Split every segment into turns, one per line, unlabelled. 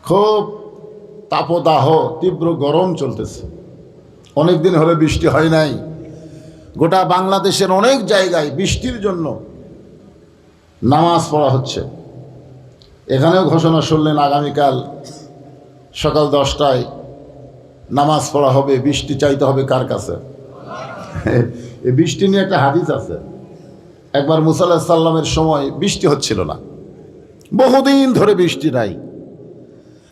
খুব তাপদাহ, তীব্র গরম চলতেছে। অনেক দিন হলে বৃষ্টি হয় নাই। গোটা বাংলাদেশের অনেক জায়গায় বৃষ্টির জন্য নামাজ পড়া হচ্ছে। এখানেও ঘোষণা শুনলেন আগামীকাল সকাল 10টায় নামাজ পড়া হবে। বৃষ্টি চাইতে হবে কার কাছে? এই বৃষ্টি নিয়ে একটা হাদিস আছে। একবার মুসা আলাইহিস সালামের সময় বৃষ্টি হচ্ছিল না, বহুদিন ধরে বৃষ্টি নাই।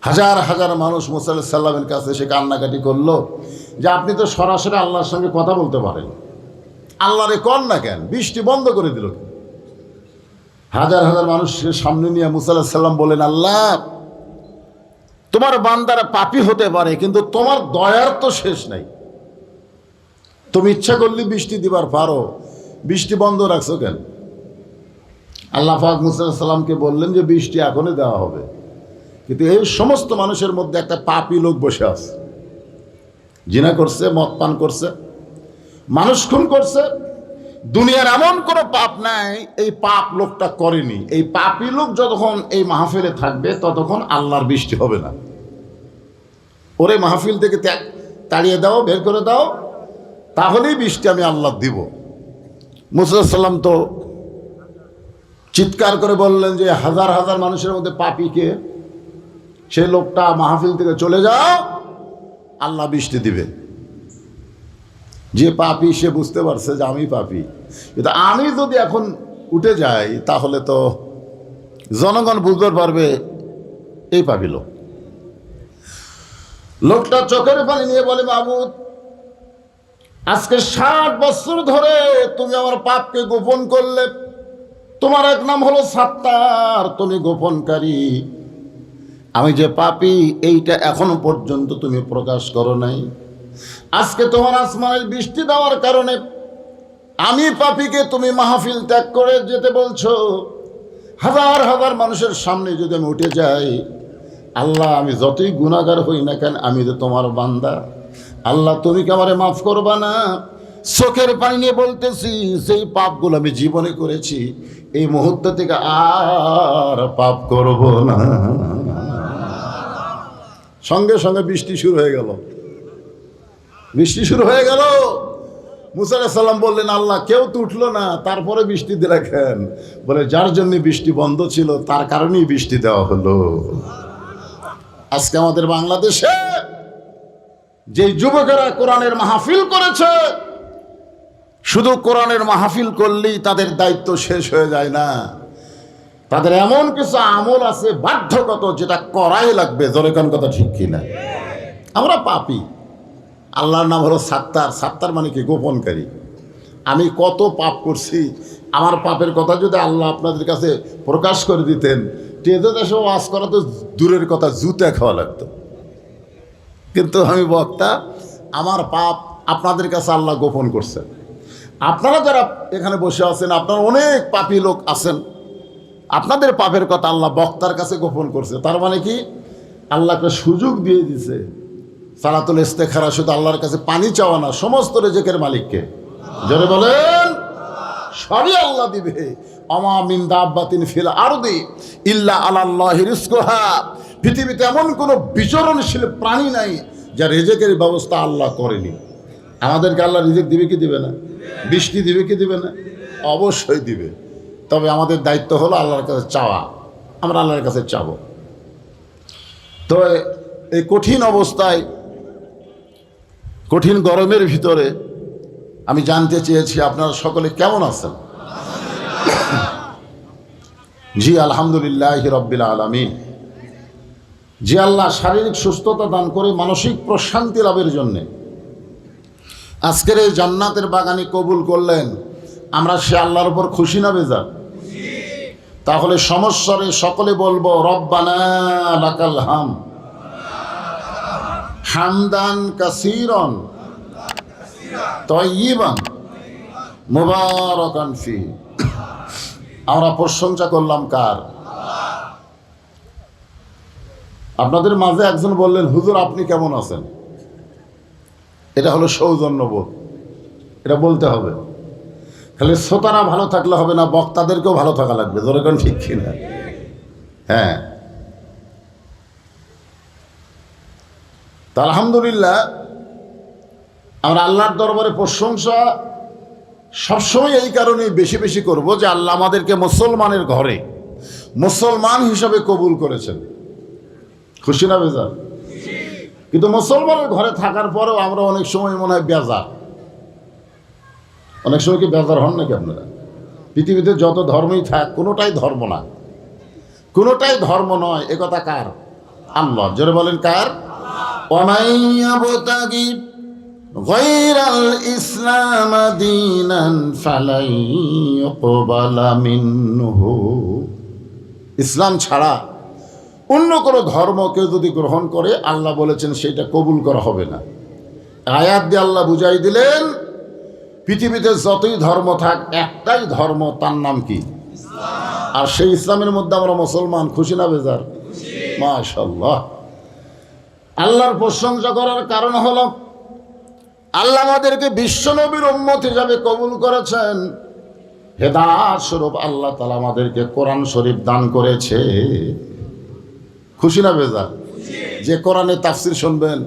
হাজার হাজার মানুষ মুসা আলাইহিস সালামের কাছে এসে কান্নাকাটি করলো যে আপনি তো সরাসরি আল্লাহর সঙ্গে কথা বলতে পারেন, আল্লাহরে কর না কেন, বৃষ্টি বন্ধ করে দিল। হাজার হাজার মানুষের সামনে নিয়ে মুসা আলাইহিস সালাম বলেন, আল্লাহ তোমার বান্দারা পাপী হতে পারে, কিন্তু তোমার দয়ার তো শেষ নাই। তুমি ইচ্ছা করলে বৃষ্টি দিবার পারো, বৃষ্টি বন্ধ রাখছো কেন? আল্লাহ পাক মুসা আলাইহিস সালামকে বললেন যে বৃষ্টি এখনই দেওয়া হবে, কিন্তু এই সমস্ত মানুষের মধ্যে একটা পাপী লোক বসে আছে। জিনা করছে, মদ পান করছে, মানুষ খুন করছে। দুনিয়ার এমন কোনো পাপ নাই এই পাপ লোকটা করেনি। এই পাপী লোক যতক্ষণ এই মাহফিলে থাকবে ততক্ষণ আল্লাহর বৃষ্টি হবে না। ওরে মাহফিল থেকে তাড়িয়ে দাও, বের করে দাও, তাহলেই বৃষ্টি আমি আল্লাহ দিব। মুসা আলাইহিস সালাম তো চিৎকার করে বললেন যে হাজার হাজার মানুষের মধ্যে পাপীকে, সেই লোকটা মাহফিল থেকে চলে যাও, আল্লাহ বৃষ্টি দিবে। যে পাপী সে বুঝতে পারছে যে আমি পাপী, কিন্তু আমি যদি এখন উঠে যাই তাহলে তো জনগণ বুঝতে পারবে এই পাপী লোক। লোকটা চোখের পানি নিয়ে বলে, মাবুদ আজকে 60 বছর ধরে তুমি আমার পাপকে গোপন করলে। তোমার এক নাম হলো সাত্তার, তুমি গোপনকারী। আমি যে পাপী এইটা এখনো পর্যন্ত তুমি প্রকাশ করো নাই। আজকে তোমার আসমানের বৃষ্টি দেওয়ার কারণে আমি পাপীকে তুমি মাহফিল ত্যাগ করে যেতে বলছো। হাজার হাজার মানুষের সামনে যদি আমি উঠে যাই, আল্লাহ আমি যতই গুনাহগার হই না কেন, আমি তো তোমার বান্দা। আল্লাহ তুমি কি আমারে মাফ করবা না? চোখের পানি নিয়ে বলতেছি, যেই পাপগুলো আমি জীবনে করেছি এই মুহূর্ত থেকে আর পাপ করব না। সঙ্গে সঙ্গে বৃষ্টি শুরু হয়ে গেল। বৃষ্টি শুরু হয়ে গেল। মুসা আলাইহিস সালাম বললেন, আল্লাহ কেউ তো উঠলো না, তারপরে বৃষ্টি দিয়ে রাখেন। বলে যার জন্য বৃষ্টি বন্ধ ছিল তার কারণেই বৃষ্টি দেওয়া হলো। আজকে আমাদের বাংলাদেশে যে যুবকেরা কোরআনের মাহফিল করেছে, শুধু কোরআনের মাহফিল করলেই তাদের দায়িত্ব শেষ হয়ে যায় না। তাদের এমন কিছু আমল আছে বাধ্যগত, যেটা করাই লাগবে। জোরে কোন কথা ঠিক কিনা? আমরা পাপী। আল্লাহর নাম হলো সাত্তার। সাত্তার মানে কি? গোপনকারী। আমি কত পাপ করছি, আমার পাপের কথা যদি আল্লাহ আপনাদের কাছে প্রকাশ করে দিতেন, টেজে দেশে ওয়াজ করা তো দূরের কথা, জুতে খাওয়া লাগতো। কিন্তু আমি বক্তা, আমার পাপ আপনাদের কাছে আল্লাহ গোপন করছেন। আপনারা যারা এখানে বসে আছেন, আপনারা অনেক পাপী লোক আছেন, আপনাদের পাপের কথা আল্লাহ বক্তার কাছে গোপন করছে। তার মানে কি? আল্লাহকে সুযোগ দিয়ে দিছে। সালাতুল ইস্তেখারা শুধু আল্লাহর কাছে পানি চাওয়া না, সমস্ত রিজিকের মালিককে। জোরে বলেন, সবই আল্লাহ দিবে। আমা মিন দাব্বাতিন ফিল আরদি ইল্লা আলাল্লাহি রিজকুহা। পৃথিবীতে এমন কোনো বিচরণশীল প্রাণী নাই যার রিজিকের ব্যবস্থা আল্লাহ করেনি। আমাদেরকে আল্লাহ রিজিক দিবে কি দিবে না? বৃষ্টি দিবে কি দিবে না? অবশ্যই দিবে। তবে আমাদের দায়িত্ব হলো আল্লাহর কাছে চাওয়া। আমরা আল্লাহর কাছে চাবো। তো এই কঠিন অবস্থায়, কঠিন গরমের ভিতরে আমি জানতে চেয়েছি আপনারা সকলে কেমন আছেন? জি আলহামদুলিল্লাহ রাব্বিল আলামিন। যে আল্লাহ শারীরিক সুস্থতা দান করে মানসিক প্রশান্তি লাভের জন্যে আজকের এই জান্নাতের বাগানে কবুল করলেন, আমরা সে আল্লাহর উপর খুশি না বেজার? তাহলে সমস্যারে সকলে বলবো রব্বানা লাকাল হাম হামদান কাসীরান তাইয়িবান মুবারাকান ফি। আমরা প্রশংসা করলাম কার? আপনাদের মাঝে একজন বললেন, হুজুর আপনি কেমন আছেন? এটা হলো সৌজন্যবোধ, এটা বলতে হবে। খালি শ্রোতারা ভালো থাকলে হবে না, বক্তাদেরকেও ভালো থাকা লাগবে। যেরকম ঠিক কিনা? হ্যাঁ, তা আলহামদুলিল্লাহ আমরা আল্লাহর দরবারে প্রশংসা সবসময় এই কারণেই বেশি বেশি করব যে আল্লাহ আমাদেরকে মুসলমানের ঘরে মুসলমান হিসাবে কবুল করেছেন। খুশি না বেজার? কিন্তু মুসলমানের ঘরে থাকার পরেও আমরা অনেক সময় মনে হয় বেজার। অনেক সময় কি বেজার হন নাকি আপনারা? পৃথিবীতে যত ধর্মই থাক কোনোটাই ধর্ম না, কোনোটাই ধর্ম নয়। একথা কার? আল্লাহ। জোরে বলেন কার? ওয়ামাইয়াবতাগি গায়রাল ইসলাম দীনান ফালাই ইউকবালা মিনহু। ইসলাম ছাড়া অন্য কোনো ধর্ম কেউ যদি গ্রহণ করে আল্লাহ বলেছেন সেটা কবুল করা হবে না। আয়াত দিয়ে আল্লাহ বুঝাই দিলেন পৃথিবীতে যতই ধর্ম থাক একটাই ধর্ম, তার নাম কি? আর সেই ইসলামের মধ্যে আমরা মুসলমান। খুশি না বেজার? মাশাআল্লাহ। আল্লাহর প্রশংসা করার কারণ হলো আল্লাহ আমাদেরকে বিশ্বনবীর উম্মত হিসাবে কবুল করেছেন। হেদায়েত স্বরূপ আল্লাহ তাআলা আমাদেরকে কোরআন শরীফ দান করেছে। খুশি না বেজার? যে কোরআনের তাফসীর শুনবেন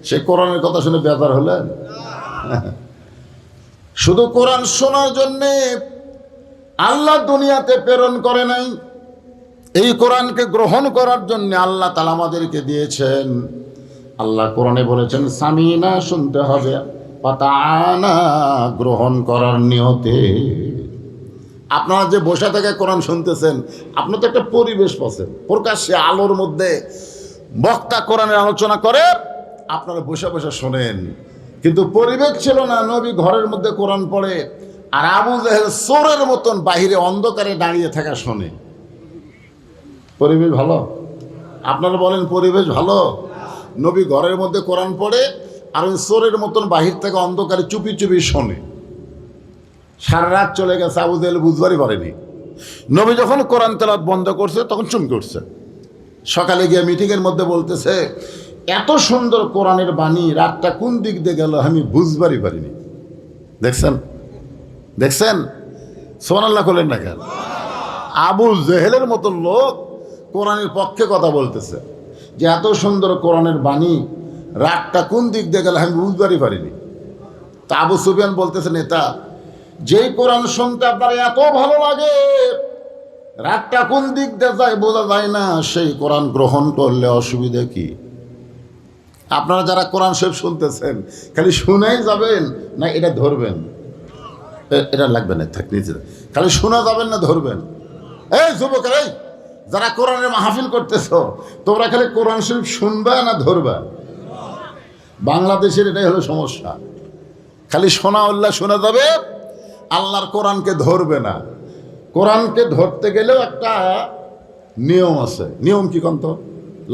সে কোরআনের কথা শুনে বেজার হলেন? শুধু কোরআন শোনার জন্যে আল্লাহ দুনিয়াতে প্রেরণ করে নাই, এই কোরআনকে গ্রহণ করার জন্য আল্লাহ তাআলা আমাদেরকে দিয়েছেন। আল্লাহ কোরআনে বলেছেন সামিনা, শুনতে হবে, পাতানা, গ্রহণ করার নিয়তে। আপনারা যে বসে থেকে কোরআন শুনতেছেন আপনার তো একটা পরিবেশ পাচ্ছেন, প্রকাশ্যে আলোর মধ্যে বক্তা কোরআনের আলোচনা করে, আপনারা বসে বসে শোনেন। কিন্তু পরিবেশ ছিল না, নবী ঘরের মধ্যে কোরআন পড়ে আর আবু জাহেল চোরের মতন বাহিরে অন্ধকারে দাঁড়িয়ে থাকা শোনে। পরিবেশ ভালো? আপনারা বলেন পরিবেশ ভালো? নবী ঘরের মধ্যে কোরআন পড়ে আর ওই চোরের মতন বাহির থেকে অন্ধকারে চুপি চুপি শোনে। সারা রাত চলে গেছে, আবু জাহেল বুঝবারই পারেনি। নবী যখন কোরআন তেলাওয়াত বন্ধ করছে তখন চমকে উঠছে। সকালে গিয়ে মিটিংয়ের মধ্যে বলতেছে এত সুন্দর কোরআনের বাণী, রাতটা কোন দিক দিয়ে গেল আমি বুঝবারই পারিনি। দেখছেন? দেখছেন? সুবহানাল্লাহ করলেন না কেন? আবু জেহেলের মতন লোক কোরআনের পক্ষে কথা বলতেছে যে এত সুন্দর কোরআনের বাণী, রাতটা কোন দিক দিয়ে গেল আমি বুঝবারই পারিনি। তা আবু সুফিয়ান বলতেছে নেতা, যেই কোরআন শুনতে আপনার এত ভালো লাগে রাতটা কোন দিক দিয়ে যায় বোঝা যায় না, সেই কোরআন গ্রহণ করলে অসুবিধা কি? আপনারা যারা কোরআন শরীফ শুনতেছেন খালি শুনেই যাবেন না এটা ধরবেন? এটা লাগবে না, থাক নিজেরা খালি শোনা যাবেন না ধরবেন? এই যুবকের, এই যারা কোরআনের মাহফিল করতেছ তোমরা খালি কোরআন শরীফ শুনবা না ধরবা? বাংলাদেশের এটাই হলো সমস্যা, খালি শোনা উল্লাহ শোনা যাবে, আল্লাহর কোরআনকে ধরবে না। কোরআনকে ধরতে গেলেও একটা নিয়ম আছে। নিয়ম কি কন্ত?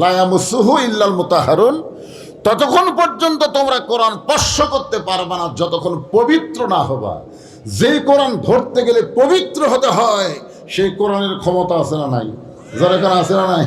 লা ইয়ামাসসুহু ইল্লাল মুতাহহারুন। ততক্ষণ পর্যন্ত তোমরা কোরআন স্পর্শ করতে পারবে না যতক্ষণ পবিত্র না হবা। যেই কোরআন ধরতে গেলে পবিত্র হতে হয় সেই কোরআনের ক্ষমতা আছে না নাই? যারা কেন আছে না নাই?